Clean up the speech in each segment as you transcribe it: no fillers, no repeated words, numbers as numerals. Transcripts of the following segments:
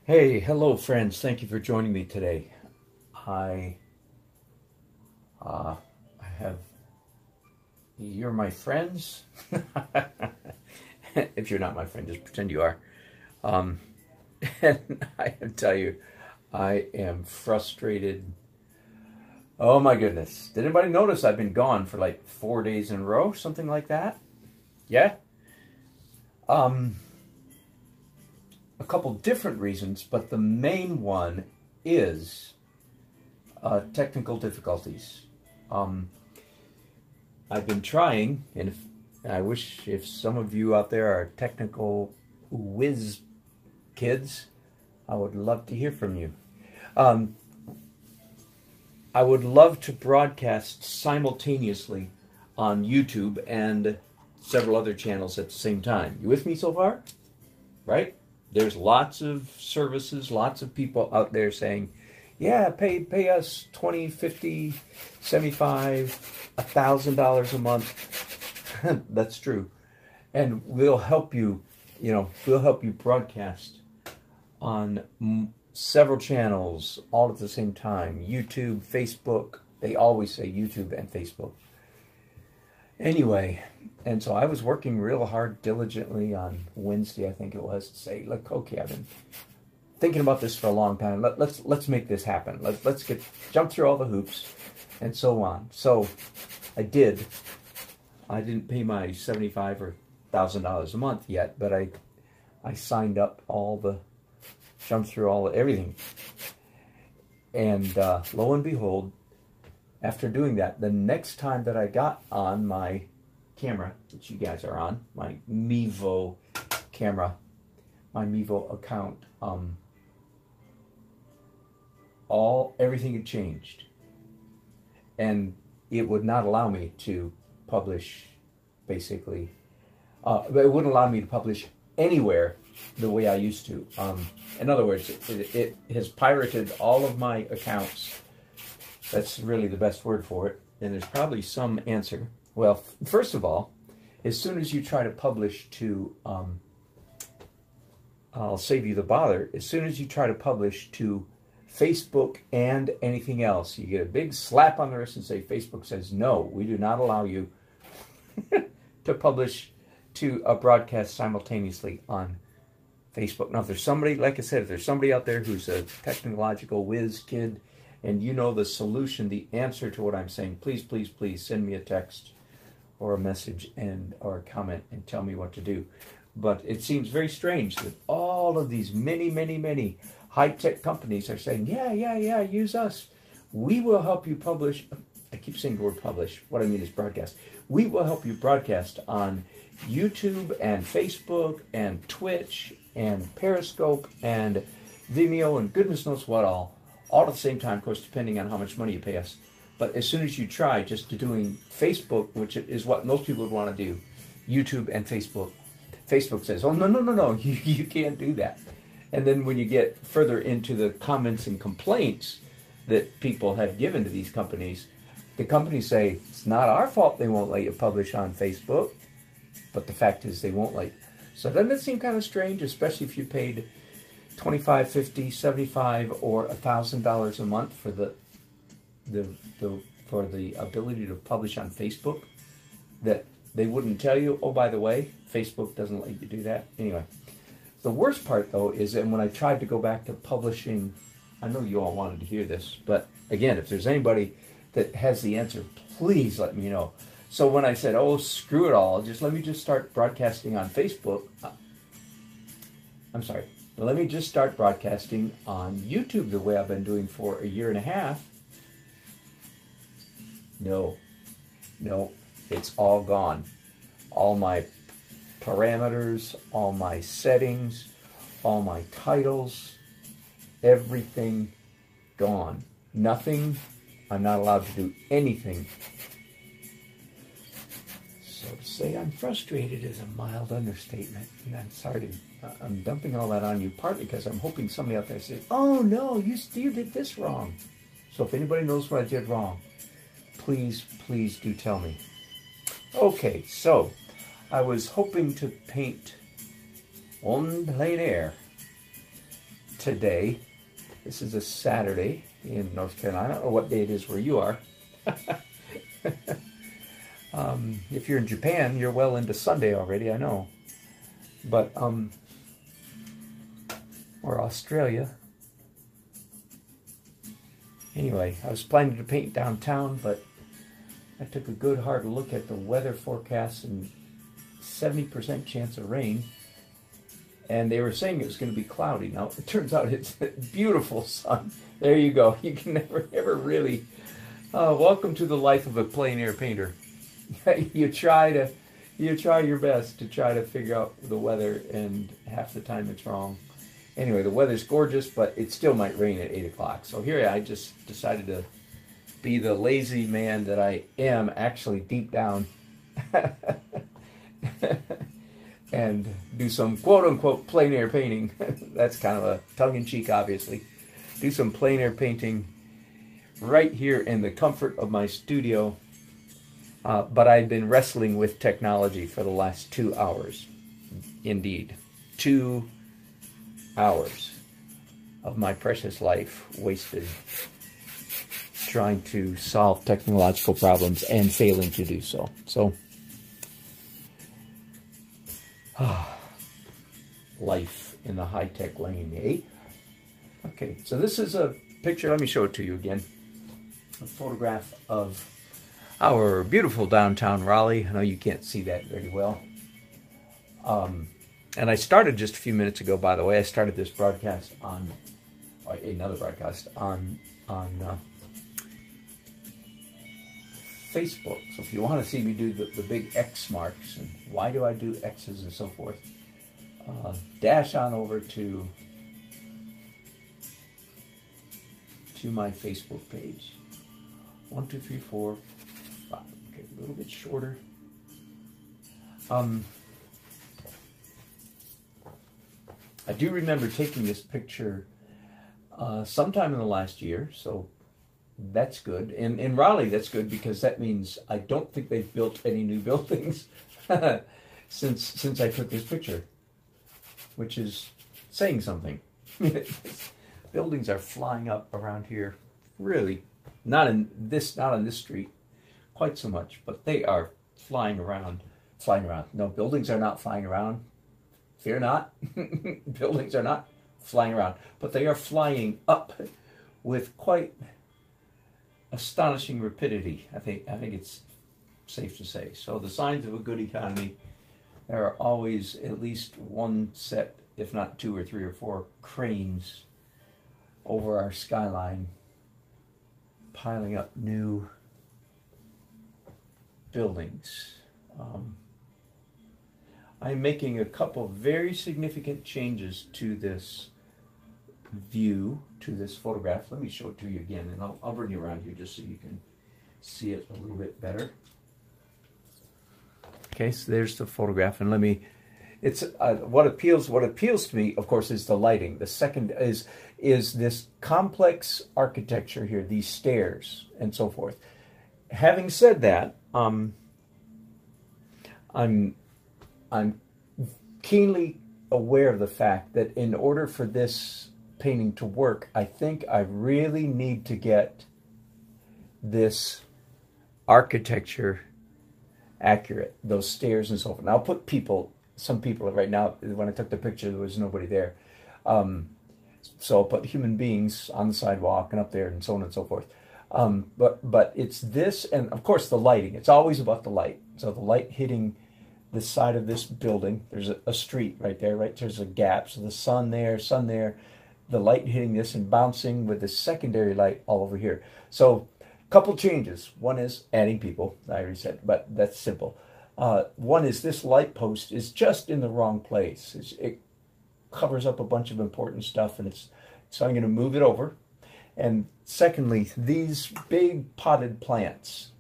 Hey, hello friends. Thank you for joining me today. I I have you're my friends. If you're not my friend, just pretend you are. Um, and I have to tell you, I am frustrated. Oh my goodness. Did anybody notice I've been gone for like 4 days in a row, something like that? Yeah? Um, a couple different reasons, but the main one is technical difficulties. Um, I've been trying, and I wish if some of you out there are technical whiz kids, I would love to hear from you. Um, I would love to broadcast simultaneously on YouTube and several other channels at the same time. You with me so far? Right? There's lots of services, lots of people out there saying, yeah, pay us 20, 50, 75, $1,000 a month. That's true. And we'll help you, we'll help you broadcast on several channels all at the same time. YouTube, Facebook. They always say YouTube and Facebook. Anyway, and so I was working real hard, diligently on Wednesday, I think it was, to say, look, okay, I've been thinking about this for a long time. Let's make this happen. Let's jump through all the hoops and so on. So I did. I didn't pay my $75 or $1,000 a month yet, but I signed up jumped through everything. And lo and behold, after doing that, the next time that I got on my camera, which you guys are on, my Mevo camera, my Mevo account, everything had changed, and it would not allow me to publish. Basically, it wouldn't allow me to publish anywhere the way I used to. In other words, it has pirated all of my accounts. That's really the best word for it. And there's probably some answer. Well, first of all, as soon as you try to publish to, I'll save you the bother. As soon as you try to publish to Facebook and anything else, you get a big slap on the wrist and say, Facebook says, no, we do not allow you to publish to a broadcast simultaneously on Facebook. Now, if there's somebody, like I said, if there's somebody out there who's a technological whiz kid, and you know the solution, the answer to what I'm saying, please, please, please send me a text or a message or a comment and tell me what to do. But it seems very strange that all of these many high-tech companies are saying, yeah, use us. We will help you publish. I keep saying the word publish. What I mean is broadcast. We will help you broadcast on YouTube and Facebook and Twitch and Periscope and Vimeo and goodness knows what all at the same time, of course, depending on how much money you pay us. But as soon as you try just doing Facebook, which is what most people would want to do, YouTube and Facebook, Facebook says, oh, no, you can't do that. And then when you get further into the comments and complaints that people have given to these companies, the companies say, it's not our fault they won't let you publish on Facebook, but the fact is they won't let you. So doesn't it seem kind of strange, especially if you paid $25, $50, $75, or $1,000 a month for the ability to publish on Facebook, that they wouldn't tell you, oh, by the way, Facebook doesn't let you do that. Anyway, the worst part, though, is that when I tried to go back to publishing, I know you all wanted to hear this, but again, if there's anybody that has the answer, please let me know. So when I said, oh, screw it all, let me just start broadcasting on Facebook. I'm sorry. Let me just start broadcasting on YouTube the way I've been doing for a year and a half. No, it's all gone. All my parameters, all my settings, all my titles, everything gone. Nothing. I'm not allowed to do anything. So to say I'm frustrated is a mild understatement. And I'm sorry I'm dumping all that on you, partly because I'm hoping somebody out there says, oh no, you did this wrong. So if anybody knows what I did wrong, please do tell me. Okay, so I was hoping to paint on plein air today. This is a Saturday in North Carolina, or what day it is where you are. If you're in Japan, you're well into Sunday already, I know. But, or Australia. Anyway, I was planning to paint downtown, but I took a good hard look at the weather forecast and 70% chance of rain. And they were saying it was going to be cloudy. Now, it turns out it's a beautiful sun. There you go. You can never really... welcome to the life of a plein air painter. You try your best to try to figure out the weather, and half the time it's wrong. Anyway, the weather's gorgeous, but it still might rain at 8 o'clock. So here I just decided to be the lazy man that I am, actually deep down, and do some quote-unquote plein air painting. That's kind of a tongue-in-cheek, obviously. Do some plein air painting right here in the comfort of my studio. But I've been wrestling with technology for the last 2 hours. Indeed. 2 hours of my precious life wasted trying to solve technological problems and failing to do so. So, life in the high-tech lane, eh? Okay, so this is a picture. Let me show it to you again. A photograph of our beautiful downtown Raleigh. I know you can't see that very well. And I started just a few minutes ago, by the way. I started this broadcast on, or another broadcast on Facebook. So if you want to see me do the big X marks, and why do I do X's and so forth, dash on over to my Facebook page. 1, 2, 3, 4, 5. Okay, a little bit shorter. I do remember taking this picture sometime in the last year, so that's good. In Raleigh, that's good, because that means I don't think they've built any new buildings since I took this picture, which is saying something. Buildings are flying up around here, really. Not on this street quite so much, but they are flying around. No, buildings are not flying around. Fear not. Buildings are not flying around, but they are flying up with quite astonishing rapidity. I think it's safe to say. So the signs of a good economy, there are always at least one set, if not 2 or 3 or 4 cranes over our skyline, piling up new buildings. I'm making a couple very significant changes to this view, to this photograph. Let me show it to you again, and I'll bring you around here just so you can see it a little bit better. Okay, so there's the photograph, and it's what appeals to me, of course, is the lighting. The second is this complex architecture here, these stairs and so forth. Having said that, I'm keenly aware of the fact that in order for this painting to work, I think I really need to get this architecture accurate, those stairs and so forth. Now, I'll put some people right now. When I took the picture, there was nobody there. So I'll put human beings on the sidewalk and up there and so on and so forth. But it's this, and of course the lighting. It's always about the light. So the light hitting the side of this building. There's a street right there, right? There's a gap. So the sun there, the light hitting this and bouncing with the secondary light all over here. So a couple changes. One is adding people, I already said, but that's simple. One is this light post is just in the wrong place. It covers up a bunch of important stuff, and so I'm going to move it over. And secondly, these big potted plants,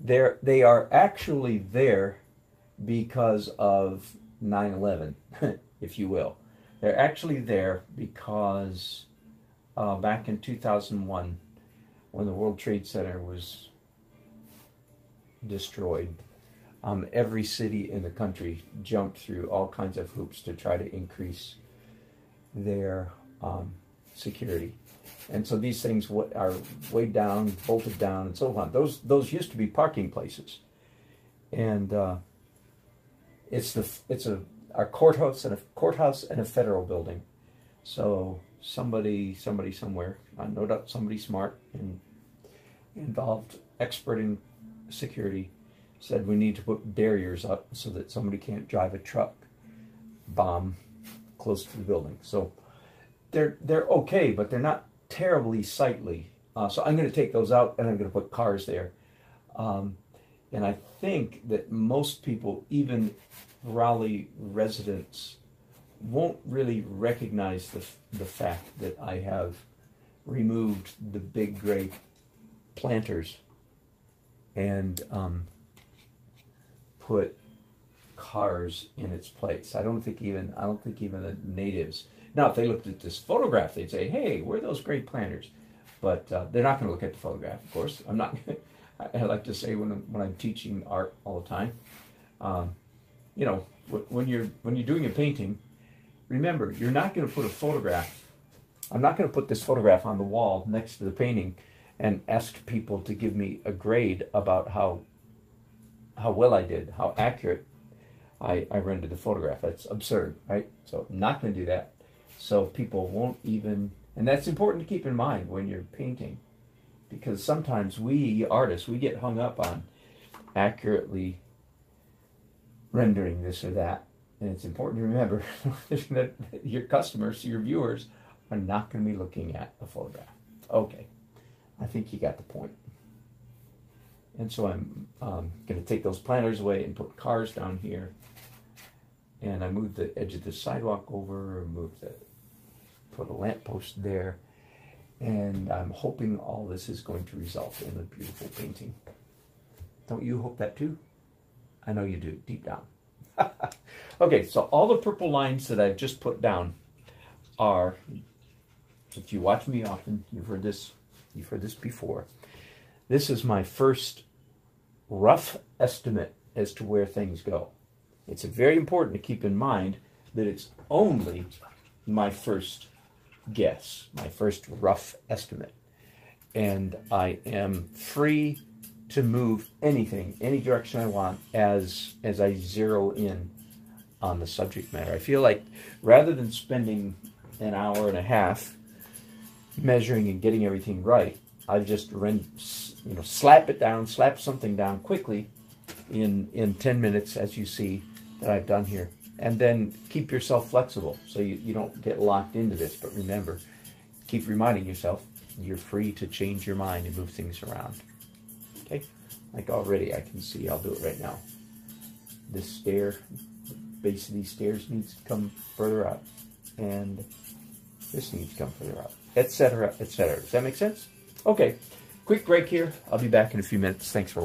they are actually there because of 9/11, if you will. They're actually there because back in 2001, when the World Trade Center was destroyed, every city in the country jumped through all kinds of hoops to try to increase their security. And so these things are weighed down, bolted down, and so on. Those used to be parking places, and it's our courthouse and a federal building. So somebody somewhere, no doubt somebody smart and involved, expert in security, said we need to put barriers up so that somebody can't drive a truck bomb close to the building. So they're okay, but they're not terribly sightly. So I'm going to take those out and I'm going to put cars there. And I think that most people, even Raleigh residents, won't really recognize the fact that I have removed the big gray planters and put cars in its place. I don't think even the natives. Now, if they looked at this photograph, they'd say, "Hey, where are those gray planters?" But they're not going to look at the photograph, of course. I'm not. I like to say when I'm teaching art all the time, when you're doing a painting, remember you're not going to put a photograph. I'm not going to put this photograph on the wall next to the painting and ask people to give me a grade about how well I did, how accurate I rendered the photograph. That's absurd, right? So I'm not going to do that. So people won't even, and that's important to keep in mind when you're painting, because sometimes we artists, we get hung up on accurately rendering this or that. And it's important to remember that your customers, your viewers, are not going to be looking at a photograph. Okay, I think you got the point. And so I'm going to take those planters away and put cars down here. And I moved the edge of the sidewalk over, put a lamppost there. And I'm hoping all this is going to result in a beautiful painting. Don't you hope that too? I know you do, deep down. Okay, so all the purple lines that I've just put down are, if you watch me often, you've heard this before. This is my first rough estimate as to where things go. It's very important to keep in mind that it's only my first guess, my first rough estimate. And I am free to move anything, any direction I want as I zero in on the subject matter. I feel like rather than spending an hour and a half measuring and getting everything right, I've just slap something down quickly in 10 minutes, as you see that I've done here. And then keep yourself flexible so you don't get locked into this. But remember, keep reminding yourself you're free to change your mind and move things around. Okay? Like already I can see, I'll do it right now. This stair, the base of these stairs needs to come further up. And this needs to come further up, etc., etc. Does that make sense? Okay, quick break here. I'll be back in a few minutes. Thanks for watching.